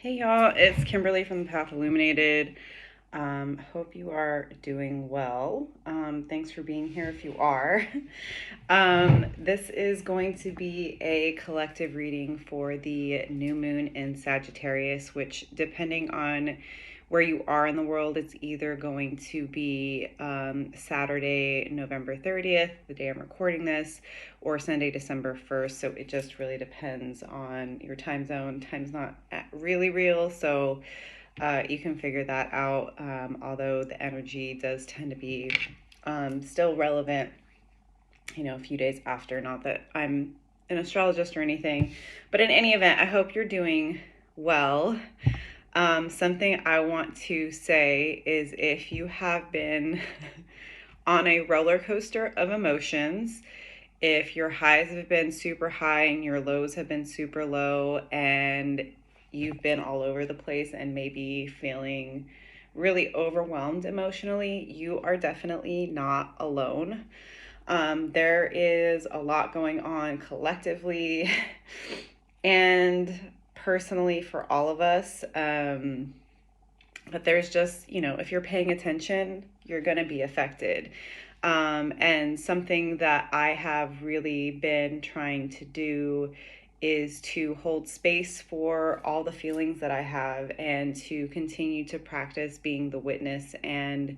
Hey y'all, it's Kimberly from the Path Illuminated. Hope you are doing well. Thanks for being here if you are. This is going to be a collective reading for the new moon in Sagittarius, which, depending on where you are in the world, it's either going to be Saturday, November 30th, the day I'm recording this, or Sunday, December 1st. So it just really depends on your time zone. Time's not really real, so you can figure that out, although the energy does tend to be still relevant, a few days after. Not that I'm an astrologist or anything, but in any event, I hope you're doing well. Something I want to say is if you have been on a roller coaster of emotions, if your highs have been super high and your lows have been super low, and you've been all over the place and maybe feeling really overwhelmed emotionally, you are definitely not alone. There is a lot going on collectively and personally for all of us. But there's just, if you're paying attention, you're going to be affected. And something that I have really been trying to do is to hold space for all the feelings that I have and to continue to practice being the witness. And,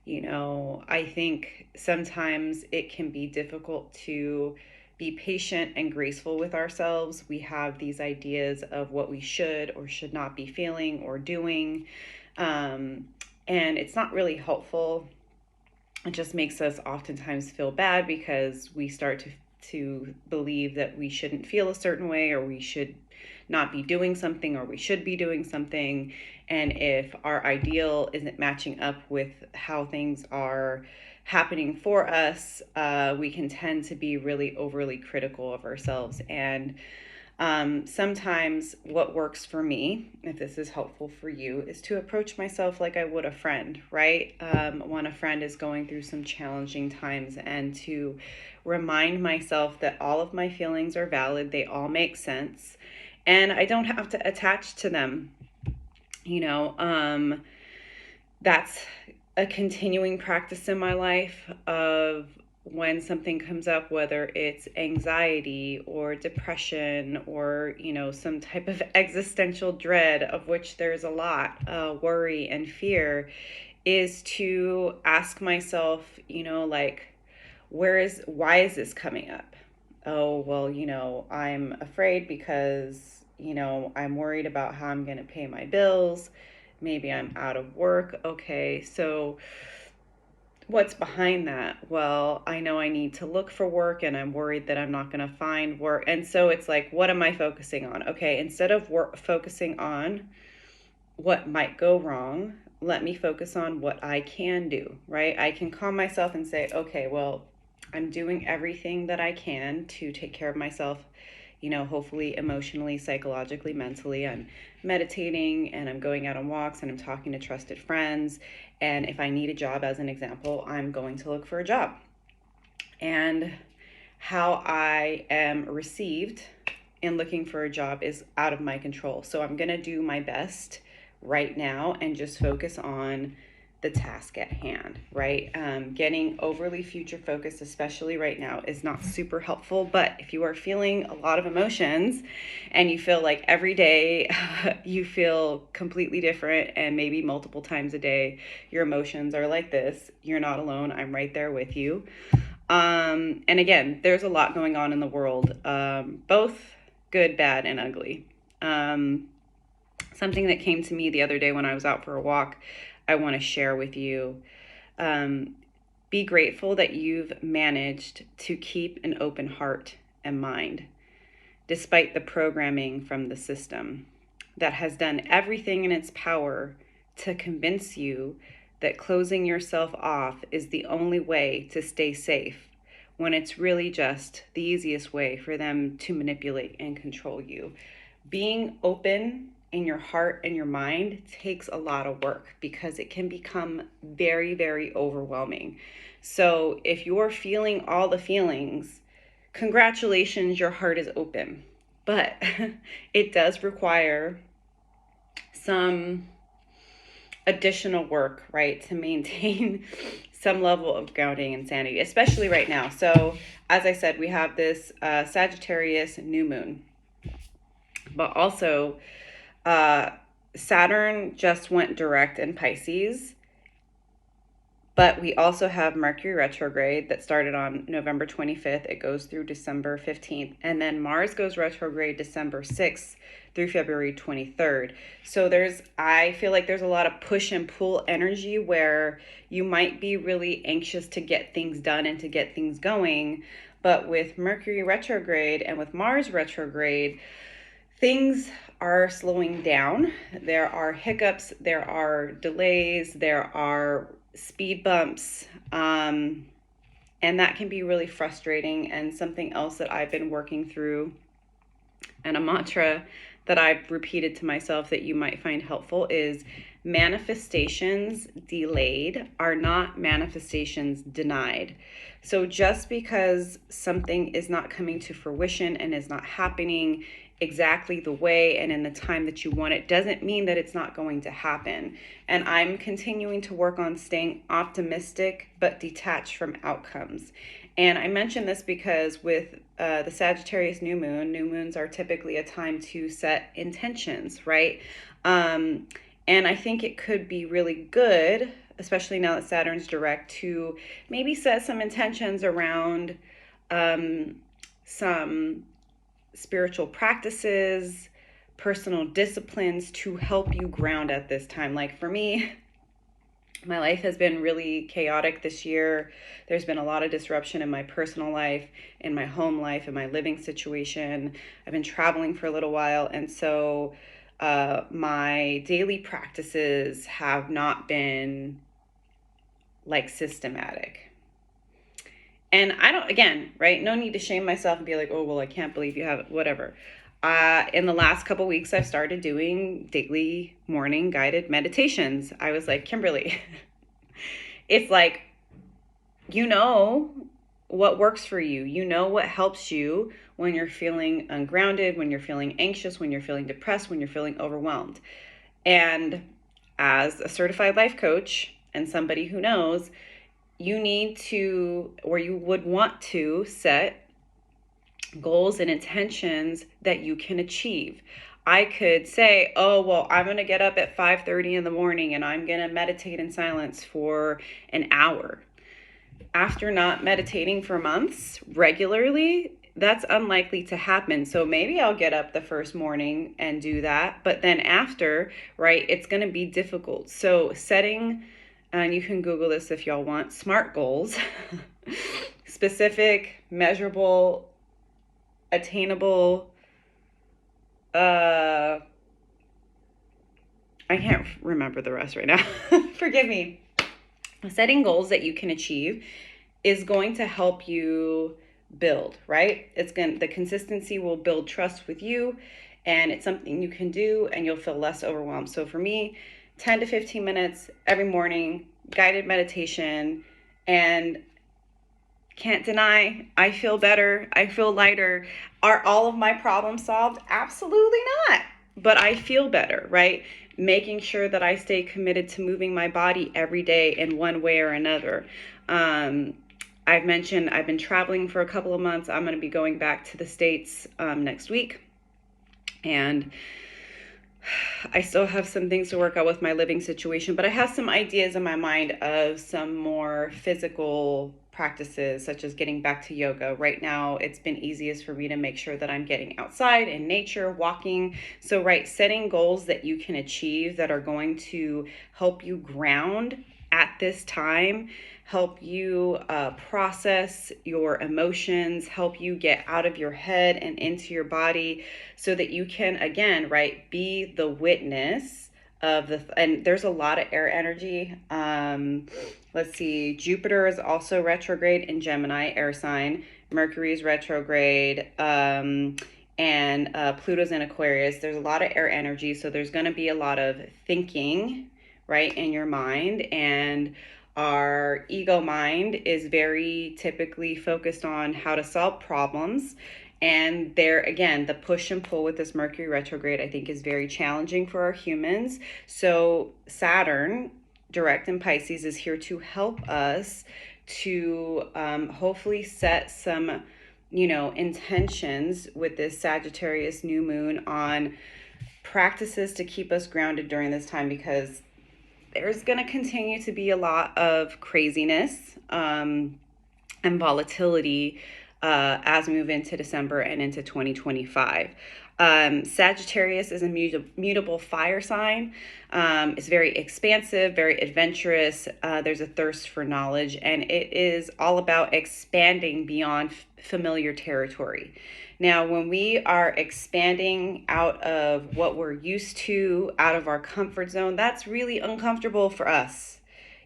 I think sometimes it can be difficult to be patient and graceful with ourselves. We have these ideas of what we should or should not be feeling or doing. And it's not really helpful. It just makes us oftentimes feel bad because we start to believe that we shouldn't feel a certain way, or we should not be doing something, or we should be doing something. And if our ideal isn't matching up with how things are happening for us, we can tend to be really overly critical of ourselves. And sometimes what works for me, if this is helpful for you, is to approach myself like I would a friend, right? When a friend is going through some challenging times, and to remind myself that all of my feelings are valid, they all make sense, and I don't have to attach to them. That's a continuing practice in my life of when something comes up, whether it's anxiety or depression or, some type of existential dread, of which there's a lot, worry and fear, is to ask myself, why is this coming up? Oh, well, I'm afraid because, I'm worried about how I'm going to pay my bills. Maybe I'm out of work. Okay, so what's behind that? Well, I know I need to look for work and I'm worried that I'm not going to find work. And so it's like, what am I focusing on? Okay, instead of focusing on what might go wrong, let me focus on what I can do, right? I can calm myself and say, okay, well, I'm doing everything that I can to take care of myself, hopefully emotionally, psychologically, mentally. I'm meditating and I'm going out on walks and I'm talking to trusted friends. And if I need a job, as an example, I'm going to look for a job. And how I am received in looking for a job is out of my control. So I'm going to do my best right now and just focus on the task at hand, right? Getting overly future focused, especially right now, is not super helpful. But if you are feeling a lot of emotions and you feel like every day you feel completely different, and maybe multiple times a day your emotions are like this, you're not alone. I'm right there with you. And again, there's a lot going on in the world, both good, bad, and ugly. Something that came to me the other day when I was out for a walk, I want to share with you. Be grateful that you've managed to keep an open heart and mind, despite the programming from the system that has done everything in its power to convince you that closing yourself off is the only way to stay safe, when it's really just the easiest way for them to manipulate and control you. Being open in your heart and your mind takes a lot of work because it can become very, very overwhelming. So if you're feeling all the feelings, congratulations, your heart is open. But it does require some additional work, right, to maintain some level of grounding and sanity, especially right now. So, as I said, we have this Sagittarius New Moon, but also Saturn just went direct in Pisces. But we also have Mercury retrograde that started on November 25th. It goes through December 15th. And then Mars goes retrograde December 6th through February 23rd. So I feel like there's a lot of push and pull energy where you might be really anxious to get things done and to get things going. But with Mercury retrograde and with Mars retrograde, things are slowing down. There are hiccups, there are delays, there are speed bumps, and that can be really frustrating. And something else that I've been working through, and a mantra that I've repeated to myself that you might find helpful, is manifestations delayed are not manifestations denied. So just because something is not coming to fruition and is not happening exactly the way and in the time that you want it doesn't mean that it's not going to happen. And I'm continuing to work on staying optimistic but detached from outcomes. And I mention this because with the Sagittarius new moons are typically a time to set intentions, right? And I think it could be really good, especially now that Saturn's direct, to maybe set some intentions around some spiritual practices, personal disciplines to help you ground at this time. Like for me, my life has been really chaotic this year. There's been a lot of disruption in my personal life, in my home life, in my living situation. I've been traveling for a little while. And so my daily practices have not been like systematic. And I don't, again, right? No need to shame myself and be like, oh, well, I can't believe you have it, whatever. In the last couple weeks, I've started doing daily morning guided meditations. I was like, Kimberly, it's like, you know what works for you. You know what helps you when you're feeling ungrounded, when you're feeling anxious, when you're feeling depressed, when you're feeling overwhelmed. And as a certified life coach and somebody who knows, you need to, or you would want to set goals and intentions that you can achieve. I could say, oh, well, I'm going to get up at 5:30 in the morning and I'm going to meditate in silence for an hour. After not meditating for months regularly, that's unlikely to happen. So maybe I'll get up the first morning and do that. But then after, right, it's going to be difficult. So setting, and you can Google this if y'all want, SMART goals, specific, measurable, attainable, I can't remember the rest right now. Forgive me. Setting goals that you can achieve is going to help you build, right? The consistency will build trust with you, and it's something you can do and you'll feel less overwhelmed. So for me, 10 to 15 minutes every morning, guided meditation, and can't deny, I feel better. I feel lighter. Are all of my problems solved? Absolutely not. But I feel better, right? Making sure that I stay committed to moving my body every day in one way or another. I've mentioned I've been traveling for a couple of months. I'm going to be going back to the States next week. And I still have some things to work out with my living situation, but I have some ideas in my mind of some more physical practices, such as getting back to yoga. Right now, it's been easiest for me to make sure that I'm getting outside in nature, walking. So, right, setting goals that you can achieve that are going to help you ground at this time, help you process your emotions, help you get out of your head and into your body so that you can, again, right, be the witness of and there's a lot of air energy. Let's see, Jupiter is also retrograde in Gemini, air sign. Mercury is retrograde, and Pluto's in Aquarius. There's a lot of air energy, so there's going to be a lot of thinking, right, in your mind. And our ego mind is very typically focused on how to solve problems. And there again, the push and pull with this Mercury retrograde, I think, is very challenging for our humans. So Saturn, direct in Pisces, is here to help us to hopefully set some, intentions with this Sagittarius new moon on practices to keep us grounded during this time, because there's going to continue to be a lot of craziness and volatility as we move into December and into 2025. Sagittarius is a mutable fire sign. It's very expansive, very adventurous. There's a thirst for knowledge, and it is all about expanding beyond familiar territory. Now, when we are expanding out of what we're used to, out of our comfort zone, that's really uncomfortable for us.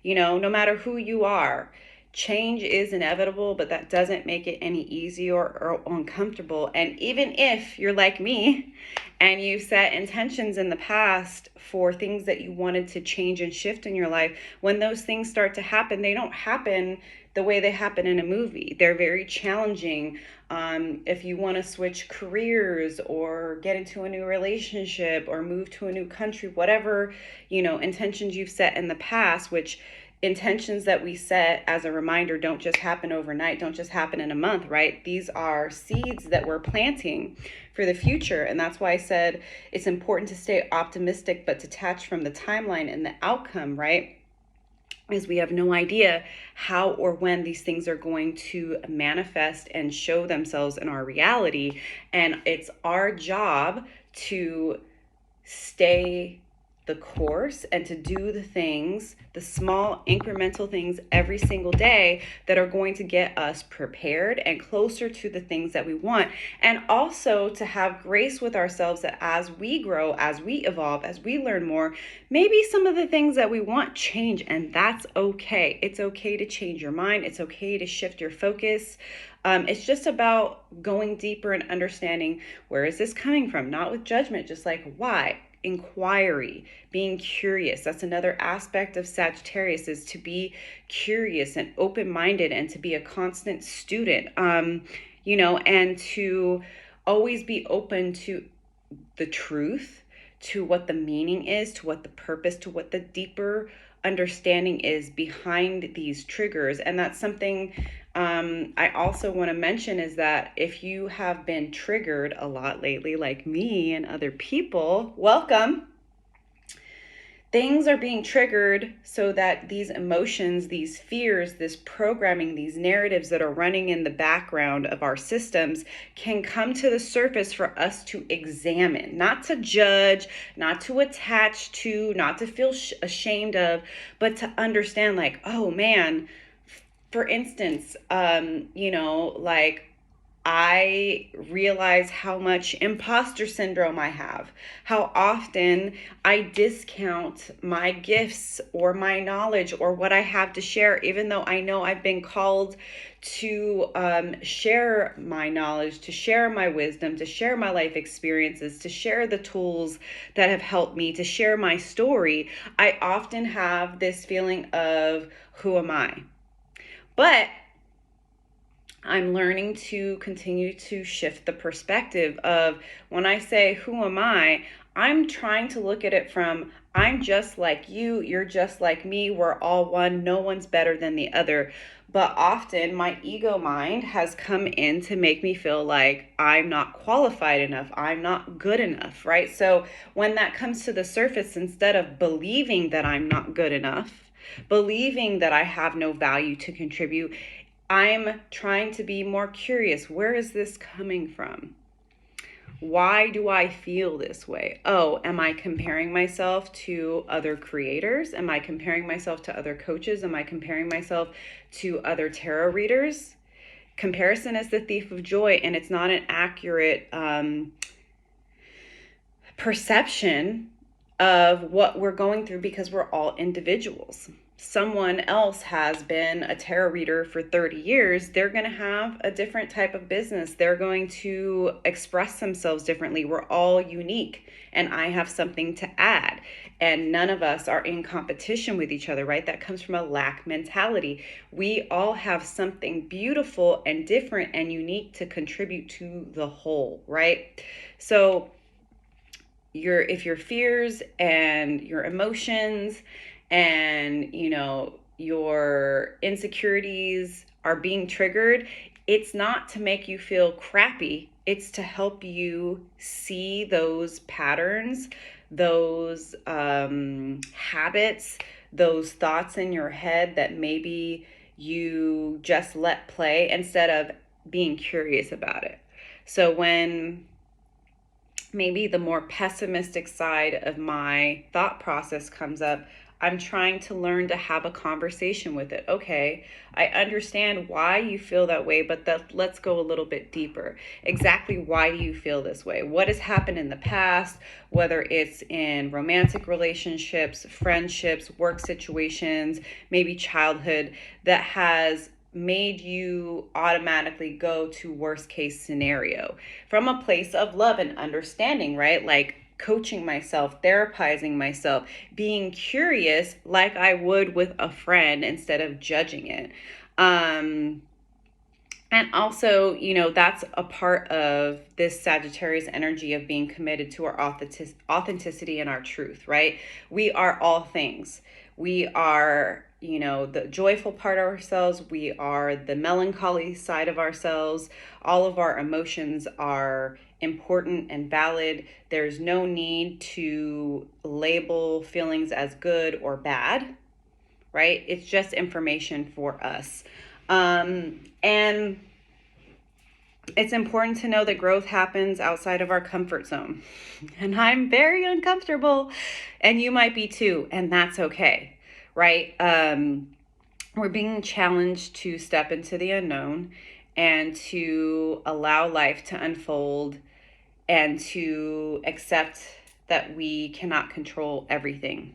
No matter who you are, change is inevitable, but that doesn't make it any easier or uncomfortable. And even if you're like me and you've set intentions in the past for things that you wanted to change and shift in your life, when those things start to happen, they don't happen the way they happen in a movie. They're very challenging. If you want to switch careers or get into a new relationship or move to a new country, whatever, intentions you've set in the past, which intentions that we set, as a reminder, don't just happen overnight, don't just happen in a month, right? These are seeds that we're planting for the future. And that's why I said it's important to stay optimistic, but detach from the timeline and the outcome, right? As we have no idea how or when these things are going to manifest and show themselves in our reality. And it's our job to stay the course and to do the things, the small incremental things every single day that are going to get us prepared and closer to the things that we want. And also to have grace with ourselves that as we grow, as we evolve, as we learn more, maybe some of the things that we want change, and that's okay. It's okay to change your mind. It's okay to shift your focus. It's just about going deeper and understanding, where is this coming from? Not with judgment, just like why? Inquiry, being curious. That's another aspect of Sagittarius, is to be curious and open-minded and to be a constant student, and to always be open to the truth, to what the meaning is, to what the purpose, to what the deeper understanding is behind these triggers. And that's something I also want to mention, is that if you have been triggered a lot lately, like me and other people, welcome. Things are being triggered so that these emotions, these fears, this programming, these narratives that are running in the background of our systems can come to the surface for us to examine, not to judge, not to attach to, not to feel ashamed of, but to understand, like, oh man, for instance, I realize how much imposter syndrome I have, how often I discount my gifts or my knowledge or what I have to share, even though I know I've been called to share my knowledge, to share my wisdom, to share my life experiences, to share the tools that have helped me, to share my story. I often have this feeling of, who am I? But I'm learning to continue to shift the perspective of, when I say, who am I? I'm trying to look at it from, I'm just like you, you're just like me, we're all one, no one's better than the other. But often my ego mind has come in to make me feel like I'm not qualified enough, I'm not good enough, right? So when that comes to the surface, instead of believing that I'm not good enough, believing that I have no value to contribute, I'm trying to be more curious. Where is this coming from? Why do I feel this way? Oh, am I comparing myself to other creators? Am I comparing myself to other coaches? Am I comparing myself to other tarot readers? Comparison is the thief of joy, and it's not an accurate perception of what we're going through, because we're all individuals. someone else has been a tarot reader for 30 years, they're going to have a different type of business. They're going to express themselves differently. We're all unique, and I have something to add. And none of us are in competition with each other, right? That comes from a lack mentality. We all have something beautiful and different and unique to contribute to the whole, right? So if your fears and your emotions and your insecurities are being triggered, it's not to make you feel crappy. It's to help you see those patterns, those habits, those thoughts in your head that maybe you just let play instead of being curious about it. So when maybe the more pessimistic side of my thought process comes up, I'm trying to learn to have a conversation with it. Okay, I understand why you feel that way, but let's go a little bit deeper. Exactly why do you feel this way? What has happened in the past, whether it's in romantic relationships, friendships, work situations, maybe childhood, that has made you automatically go to worst case scenario from a place of love and understanding, right? Like coaching myself, therapizing myself, being curious like I would with a friend instead of judging it. And also, that's a part of this Sagittarius energy of being committed to our authenticity and our truth, right? We are all things. We are, the joyful part of ourselves. We are the melancholy side of ourselves. All of our emotions are important and valid. There's no need to label feelings as good or bad, right? It's just information for us. And it's important to know that growth happens outside of our comfort zone. And I'm very uncomfortable, and you might be too, and that's okay, right? We're being challenged to step into the unknown and to allow life to unfold and to accept that we cannot control everything.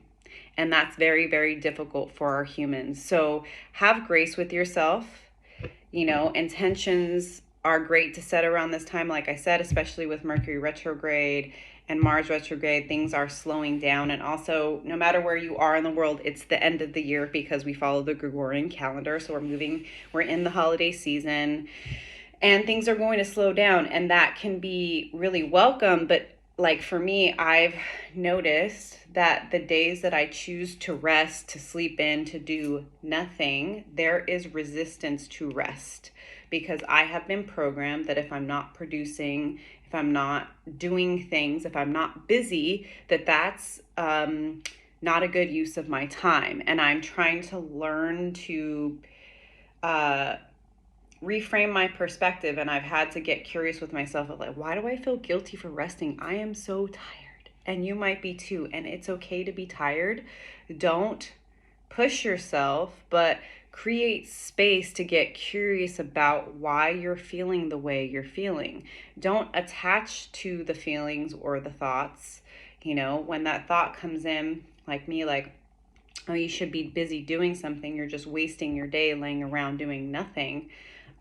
And that's very, very difficult for our humans. So have grace with yourself. Intentions are great to set around this time, like I said, especially with Mercury retrograde and Mars retrograde. Things are slowing down. And also, no matter where you are in the world, it's the end of the year because we follow the Gregorian calendar. So we're in the holiday season, and things are going to slow down, and that can be really welcome. But like for me, I've noticed that the days that I choose to rest, to sleep in, to do nothing, there is resistance to rest, because I have been programmed that if I'm not producing, if I'm not doing things, if I'm not busy, that's not a good use of my time. And I'm trying to learn to reframe my perspective, and I've had to get curious with myself of like, why do I feel guilty for resting? I am so tired, and you might be too, and it's okay to be tired. Don't push yourself, but create space to get curious about why you're feeling the way you're feeling. Don't attach to the feelings or the thoughts. When that thought comes in, like me, like, oh, you should be busy doing something, you're just wasting your day laying around doing nothing.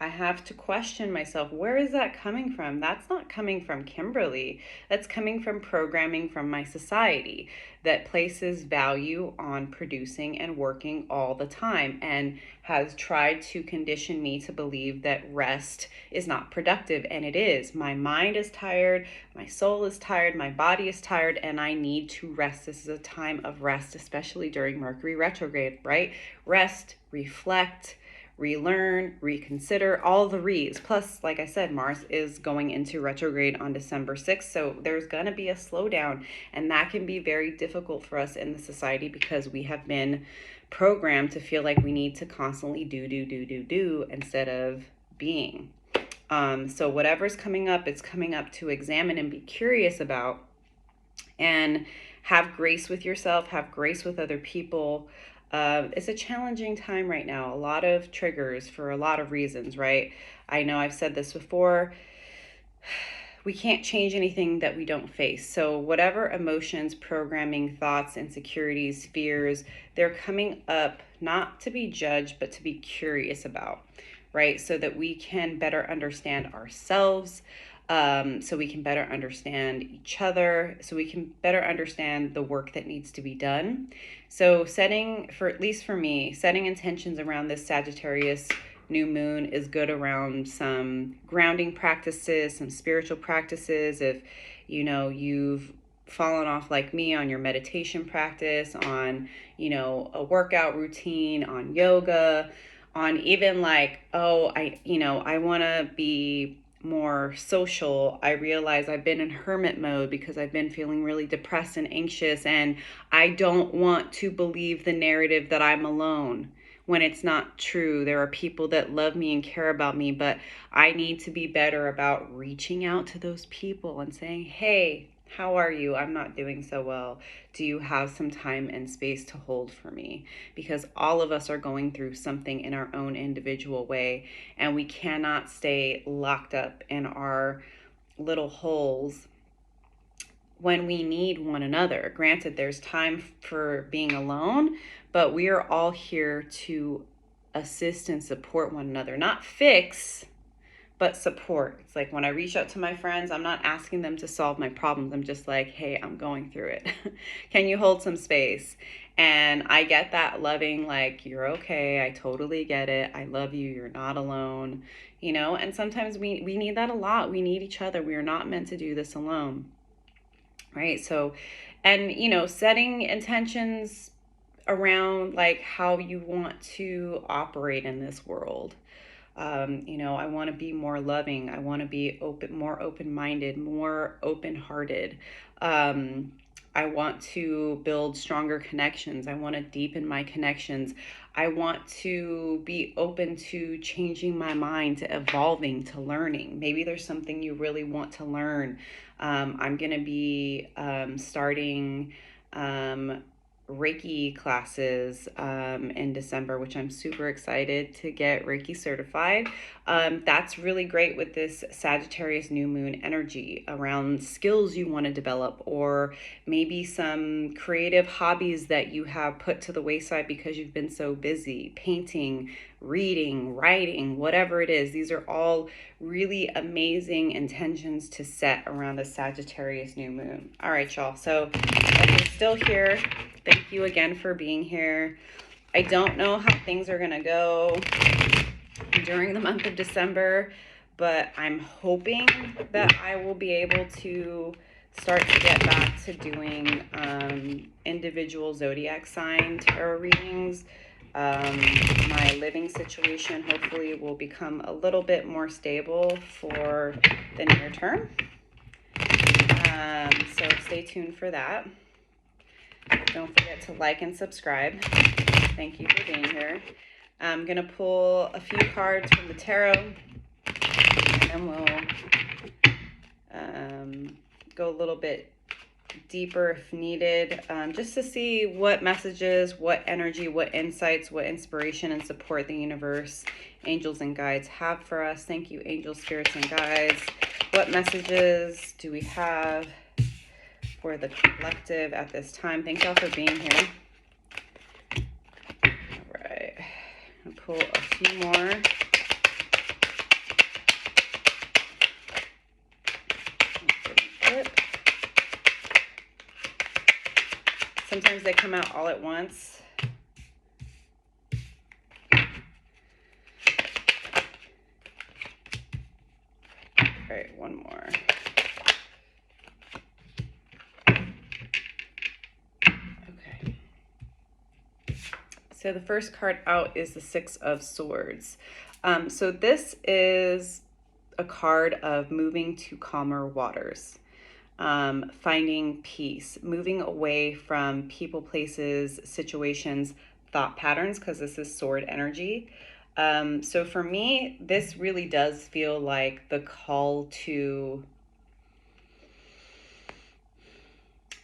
I have to question myself, where is that coming from? That's not coming from Kimberly. That's coming from programming from my society that places value on producing and working all the time, and has tried to condition me to believe that rest is not productive. And it is. My mind is tired, my soul is tired, my body is tired, and I need to rest. This is a time of rest, especially during Mercury retrograde, right? Rest, reflect, relearn, reconsider, all the re's. Plus, like I said, Mars is going into retrograde on December 6th. So there's going to be a slowdown. And that can be very difficult for us in the society because we have been programmed to feel like we need to constantly do instead of being. So whatever's coming up, it's coming up to examine and be curious about, and have grace with yourself, have grace with other people. It's a challenging time right now. A lot of triggers for a lot of reasons, right? I know I've said this before. we can't change anything that we don't face. So whatever emotions, programming, thoughts, insecurities, fears, they're coming up not to be judged, but to be curious about, right? So that we can better understand ourselves, so we can better understand each other, so we can better understand the work that needs to be done. So setting, for at least for me, setting intentions around this Sagittarius new moon is good around some grounding practices, some spiritual practices. If you've fallen off like me on your meditation practice, on a workout routine, on yoga, on even like, oh, I want to be more social. I realize I've been in hermit mode because I've been feeling really depressed and anxious, and I don't want to believe the narrative that I'm alone when it's not true. There are people that love me and care about me, but I need to be better about reaching out to those people and saying, hey, how are you? I'm not doing so well. Do you have some time and space to hold for me? Because all of us are going through something in our own individual way, and we cannot stay locked up in our little holes when we need one another. Granted, there's time for being alone, but we are all here to assist and support one another, not fix, but support. It's like when I reach out to my friends, I'm not asking them to solve my problems. I'm just like, hey, I'm going through it. Can you hold some space? And I get that loving, like, you're okay. I totally get it. I love you. You're not alone. And sometimes we need that a lot. We need each other. We are not meant to do this alone. Right? So, and, setting intentions around like how you want to operate in this world. I want to be more loving. I want to be more open-minded, more open-hearted. I want to build stronger connections. I want to deepen my connections. I want to be open to changing my mind, to evolving, to learning. Maybe there's something you really want to learn. I'm going to be starting Reiki classes in December, which I'm super excited to get Reiki certified. That's really great with this Sagittarius new moon energy around skills you want to develop, or maybe some creative hobbies that you have put to the wayside because you've been so busy. Painting, reading, writing, whatever it is. These are all really amazing intentions to set around the Sagittarius new moon. All right, y'all. So if you're still here, thank you again for being here. I don't know how things are going to go during the month of December, but I'm hoping that I will be able to start to get back to doing individual zodiac sign tarot readings. My living situation hopefully will become a little bit more stable for the near term. So stay tuned for that. Don't forget to like and subscribe. Thank you for being here. I'm going to pull a few cards from the tarot, and then we'll go a little bit deeper if needed, just to see what messages, what energy, what insights, what inspiration and support the universe, angels and guides have for us. Thank you, angels, spirits, and guides. What messages do we have for the collective at this time? Thank y'all for being here. All right, I'll pull a few more. Sometimes they come out all at once. All right, one more. Okay. So the first card out is the Six of Swords. So this is a card of moving to calmer waters. Finding peace, moving away from people, places, situations, thought patterns, because this is sword energy. So for me, this really does feel like the call to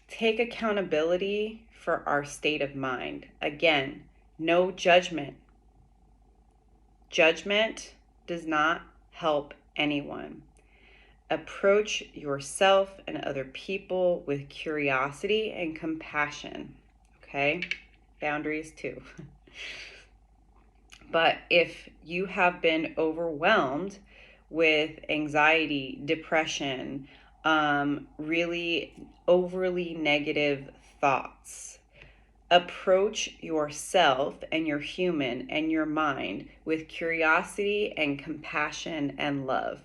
take accountability for our state of mind. Again, no judgment. Judgment does not help anyone. Approach yourself and other people with curiosity and compassion. Okay? Boundaries too. But if you have been overwhelmed with anxiety, depression, really overly negative thoughts, approach yourself and your human and your mind with curiosity and compassion and love,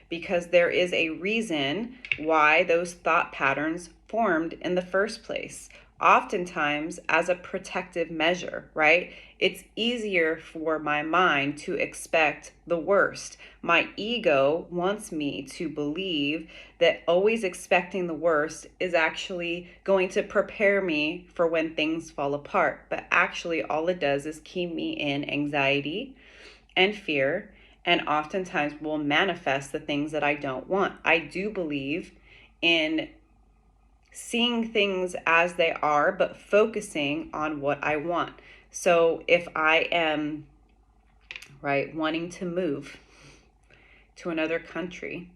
because there is a reason why those thought patterns formed in the first place. Oftentimes, as a protective measure, right? It's easier for my mind to expect the worst. My ego wants me to believe that always expecting the worst is actually going to prepare me for when things fall apart. But actually, all it does is keep me in anxiety and fear, and oftentimes will manifest the things that I don't want. I do believe in seeing things as they are, but focusing on what I want. So if I am, right, wanting to move to another country,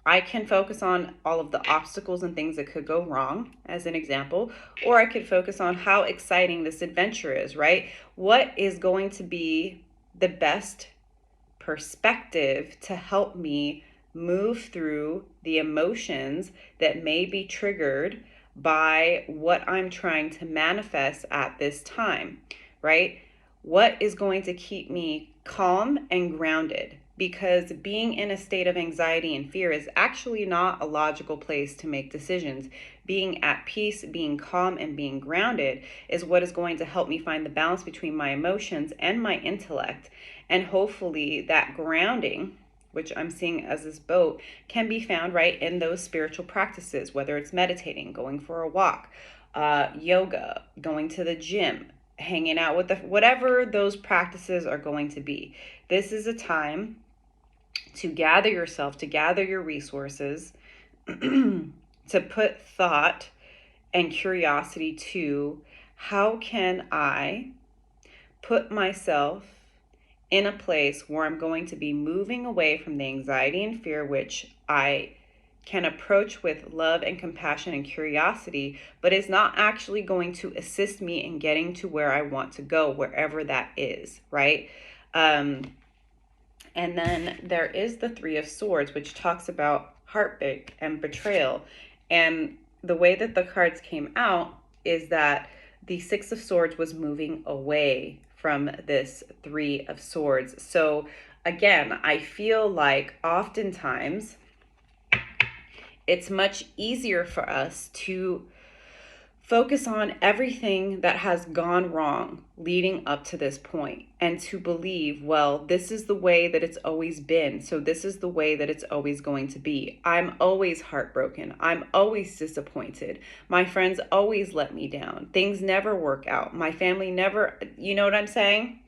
I can focus on all of the obstacles and things that could go wrong, as an example, or I could focus on how exciting this adventure is, right? What is going to be the best perspective to help me move through the emotions that may be triggered by what I'm trying to manifest at this time, right? What is going to keep me calm and grounded? Because being in a state of anxiety and fear is actually not a logical place to make decisions. Being at peace, being calm, and being grounded is what is going to help me find the balance between my emotions and my intellect. And hopefully that grounding, which I'm seeing as this boat, can be found right in those spiritual practices, whether it's meditating, going for a walk, yoga, going to the gym, hanging out with whatever those practices are going to be. This is a time to gather yourself, to gather your resources, to put thought and curiosity to how can I put myself in a place where I'm going to be moving away from the anxiety and fear, which I can approach with love and compassion and curiosity, but is not actually going to assist me in getting to where I want to go, wherever that is, right? And then there is the Three of Swords, which talks about heartbreak and betrayal. And the way that the cards came out is that the Six of Swords was moving away from this Three of Swords. So again, I feel like oftentimes it's much easier for us to focus on everything that has gone wrong leading up to this point and to believe, well, this is the way that it's always been, so this is the way that it's always going to be. I'm always heartbroken. I'm always disappointed. My friends always let me down. Things never work out. My family never, you know what I'm saying?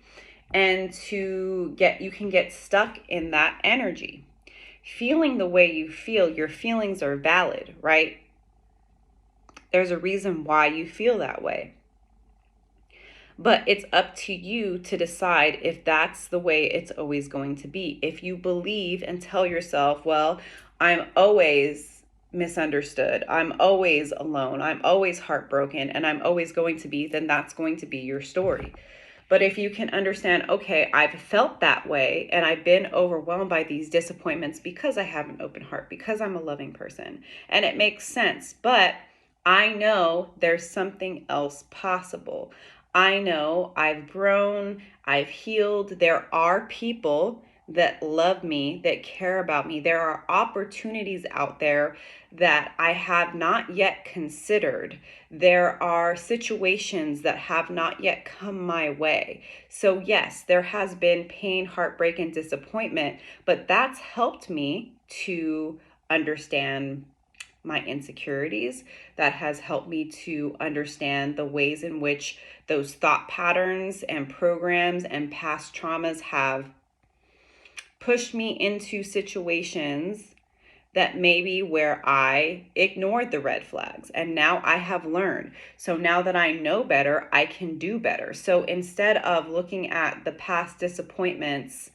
And you can get stuck in that energy. Feeling the way you feel, your feelings are valid, right? There's a reason why you feel that way. But it's up to you to decide if that's the way it's always going to be. If you believe and tell yourself, well, I'm always misunderstood, I'm always alone, I'm always heartbroken, and I'm always going to be, then that's going to be your story. But if you can understand, okay, I've felt that way and I've been overwhelmed by these disappointments because I have an open heart, because I'm a loving person, and it makes sense, but I know there's something else possible. I know I've grown, I've healed. There are people that love me, that care about me. There are opportunities out there that I have not yet considered. There are situations that have not yet come my way. So yes, there has been pain, heartbreak, and disappointment, but that's helped me to understand my insecurities. That has helped me to understand the ways in which those thought patterns and programs and past traumas have pushed me into situations that maybe where I ignored the red flags, and now I have learned. So now that I know better, I can do better. So instead of looking at the past disappointments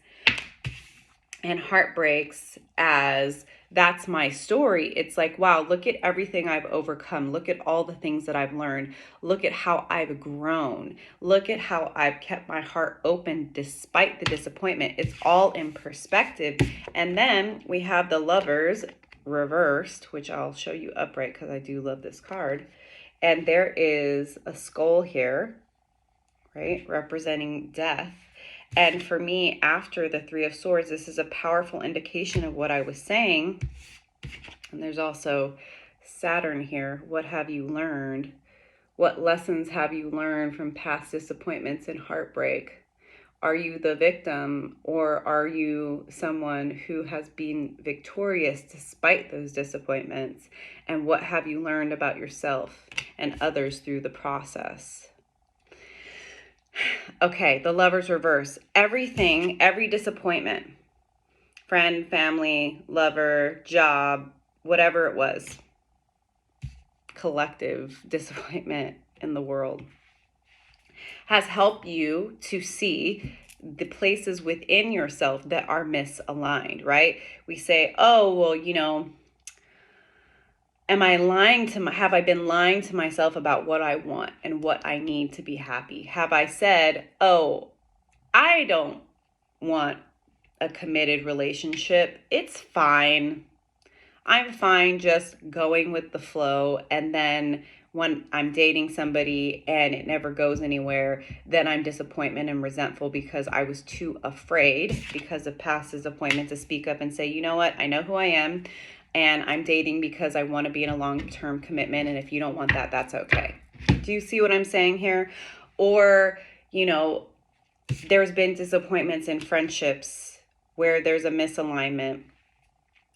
and heartbreaks as that's my story. It's like, wow, look at everything I've overcome. Look at all the things that I've learned. Look at how I've grown. Look at how I've kept my heart open despite the disappointment. It's all in perspective. And then we have the Lovers reversed, which I'll show you upright because I do love this card. And there is a skull here, right, representing death. And for me, after the Three of Swords, this is a powerful indication of what I was saying. And there's also Saturn here. What have you learned? What lessons have you learned from past disappointments and heartbreak? Are you the victim, or are you someone who has been victorious despite those disappointments? And what have you learned about yourself and others through the process? Okay, the Lovers reverse. Everything, every disappointment, friend, family, lover, job, whatever it was, collective disappointment in the world, has helped you to see the places within yourself that are misaligned, right? We say, oh, well, you know, have I been lying to myself about what I want and what I need to be happy? Have I said, oh, I don't want a committed relationship. It's fine. I'm fine just going with the flow. And then when I'm dating somebody and it never goes anywhere, then I'm disappointed and resentful because I was too afraid because of past disappointment to speak up and say, you know what, I know who I am. And I'm dating because I want to be in a long-term commitment. And if you don't want that, that's okay. Do you see what I'm saying here? Or, you know, there's been disappointments in friendships where there's a misalignment.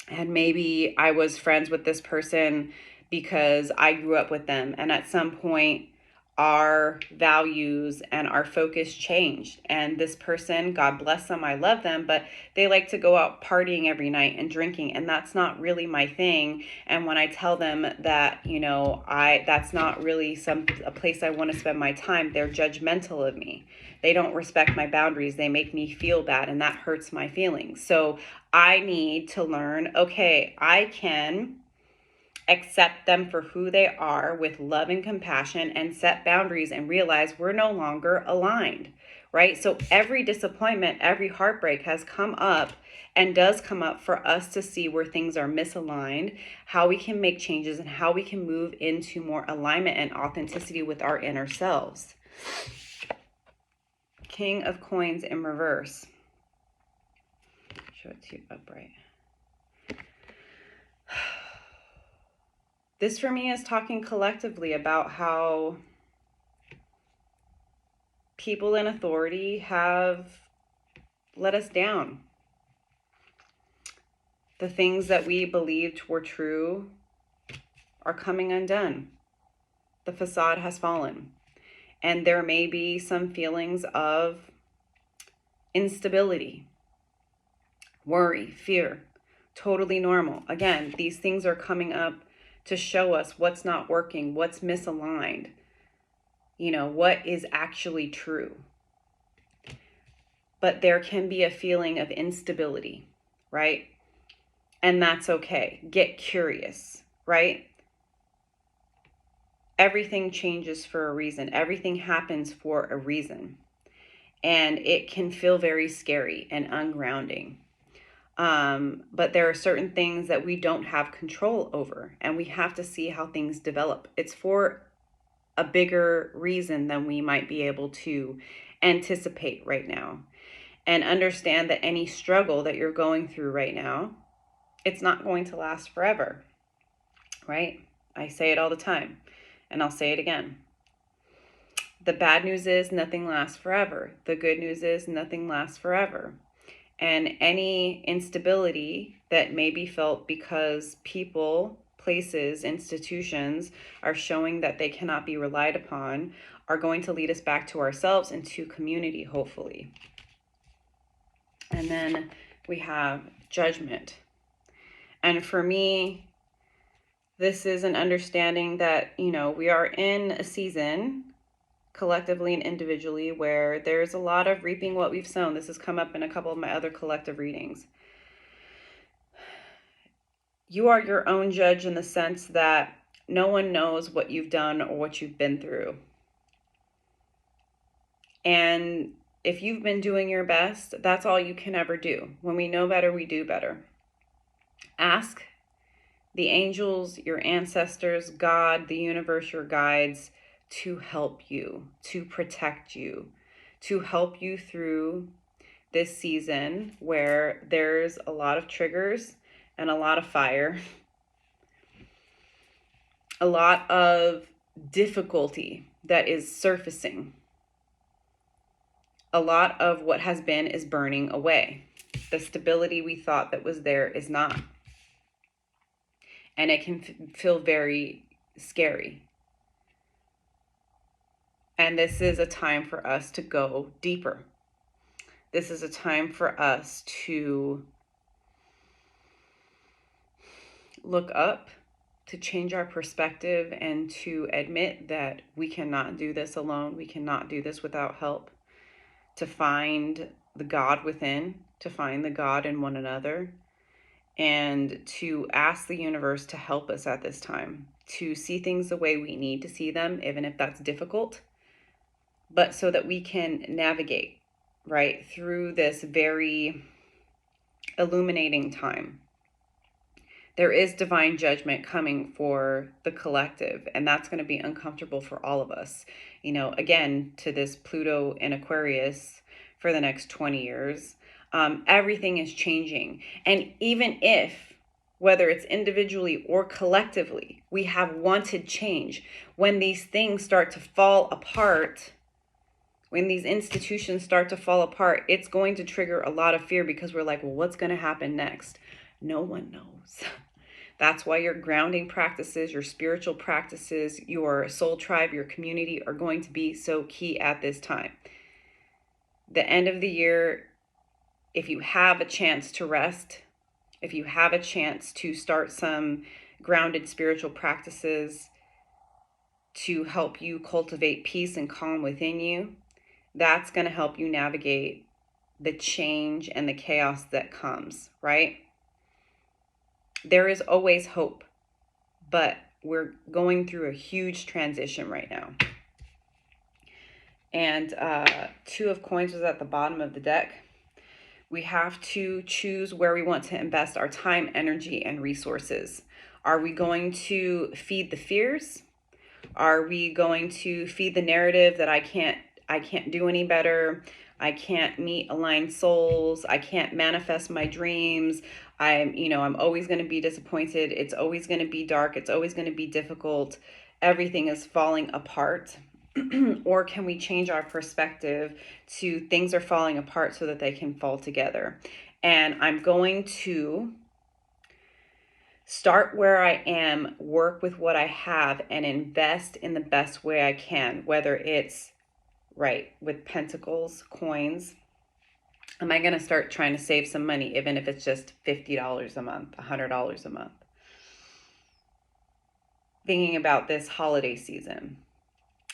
And maybe I was friends with this person because I grew up with them. And at some point, our values and our focus changed. And this person, God bless them, I love them, but they like to go out partying every night and drinking. And that's not really my thing. And when I tell them that, you know, that's not really a place I want to spend my time, they're judgmental of me. They don't respect my boundaries. They make me feel bad, and that hurts my feelings. So I need to learn, okay, I can accept them for who they are with love and compassion and set boundaries and realize we're no longer aligned, right? So every disappointment, every heartbreak has come up and does come up for us to see where things are misaligned, how we can make changes, and how we can move into more alignment and authenticity with our inner selves. King of Coins in reverse. Show it to you upright. This for me is talking collectively about how people in authority have let us down. The things that we believed were true are coming undone. The facade has fallen. And there may be some feelings of instability, worry, fear, totally normal. Again, these things are coming up to show us what's not working, what's misaligned, you know, what is actually true. But there can be a feeling of instability, right? And that's okay. Get curious, right? Everything changes for a reason. Everything happens for a reason. And it can feel very scary and ungrounding. But there are certain things that we don't have control over, and we have to see how things develop. It's for a bigger reason than we might be able to anticipate right now. And understand that any struggle that you're going through right now, it's not going to last forever, right? I say it all the time, and I'll say it again. The bad news is nothing lasts forever. The good news is nothing lasts forever. And any instability that may be felt because people, places, institutions are showing that they cannot be relied upon are going to lead us back to ourselves and to community, hopefully. And then we have Judgment. And for me, this is an understanding that, you know, we are in a season collectively and individually where there's a lot of reaping what we've sown. This has come up in a couple of my other collective readings. you are your own judge in the sense that no one knows what you've done or what you've been through. And if you've been doing your best, that's all you can ever do. When we know better, we do better. Ask the angels, your ancestors, God, the universe, your guides to help you, to protect you, to help you through this season where there's a lot of triggers and a lot of fire, a lot of difficulty that is surfacing. A lot of what has been is burning away. The stability we thought that was there is not. And it can feel very scary. And this is a time for us to go deeper. This is a time for us to look up, to change our perspective, and to admit that we cannot do this alone. We cannot do this without help. To find the God within, to find the God in one another, and to ask the universe to help us at this time, to see things the way we need to see them, even if that's difficult, but so that we can navigate right through this very illuminating time. There is divine judgment coming for the collective, and that's going to be uncomfortable for all of us. You know, again, to this Pluto in Aquarius for the next 20 years, everything is changing. And even if, whether it's individually or collectively, we have wanted change, when these things start to fall apart, when these institutions start to fall apart, it's going to trigger a lot of fear because we're like, well, what's going to happen next? No one knows. That's why your grounding practices, your spiritual practices, your soul tribe, your community are going to be so key at this time. The end of the year, if you have a chance to rest, if you have a chance to start some grounded spiritual practices to help you cultivate peace and calm within you, that's going to help you navigate the change and the chaos that comes, right? There is always hope, but we're going through a huge transition right now. And Two of Coins was at the bottom of the deck. We have to choose where we want to invest our time, energy, and resources. Are we going to feed the fears? Are we going to feed the narrative that I can't do any better? I can't meet aligned souls. I can't manifest my dreams. I'm always going to be disappointed. It's always going to be dark. It's always going to be difficult. Everything is falling apart. Or can we change our perspective to things are falling apart so that they can fall together? And I'm going to start where I am, work with what I have, and invest in the best way I can, whether it's right with pentacles, coins. Am I going to start trying to save some money, even if it's just $50 a month, $100 a month? Thinking about this holiday season,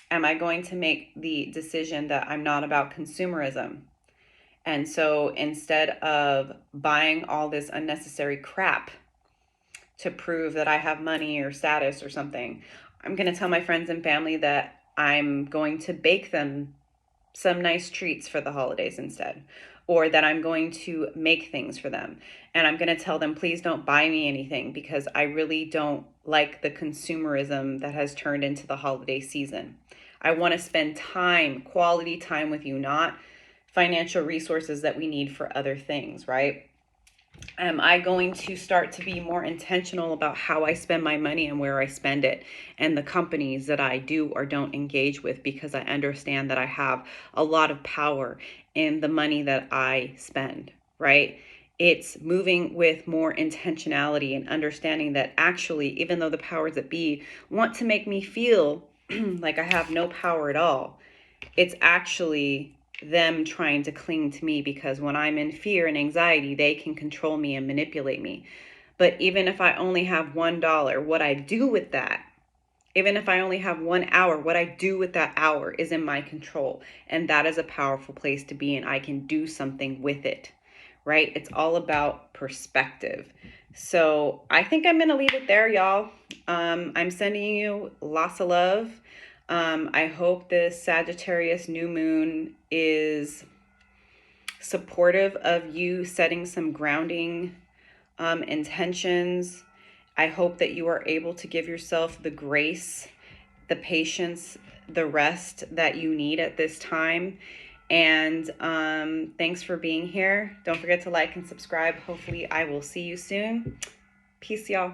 am I going to make the decision that I'm not about consumerism? And so instead of buying all this unnecessary crap to prove that I have money or status or something, I'm going to tell my friends and family that I'm going to bake them some nice treats for the holidays instead, or that I'm going to make things for them. And I'm going to tell them, please don't buy me anything because I really don't like the consumerism that has turned into the holiday season. I want to spend time, quality time with you, not financial resources that we need for other things, right? Am I going to start to be more intentional about how I spend my money and where I spend it, and the companies that I do or don't engage with, because I understand that I have a lot of power in the money that I spend, right? It's moving with more intentionality and understanding that actually, even though the powers that be want to make me feel like I have no power at all, it's actually them trying to cling to me, because when I'm in fear and anxiety, they can control me and manipulate me. But even if I only have $1, what I do with that, even if I only have 1 hour, what I do with that hour is in my control. And that is a powerful place to be, and I can do something with it, right? It's all about perspective. So I think I'm going to leave it there, y'all. I'm sending you lots of love. I hope this Sagittarius new moon is supportive of you setting some grounding intentions. I hope that you are able to give yourself the grace, the patience, the rest that you need at this time. And thanks for being here. Don't forget to like and subscribe. Hopefully I will see you soon. Peace, y'all.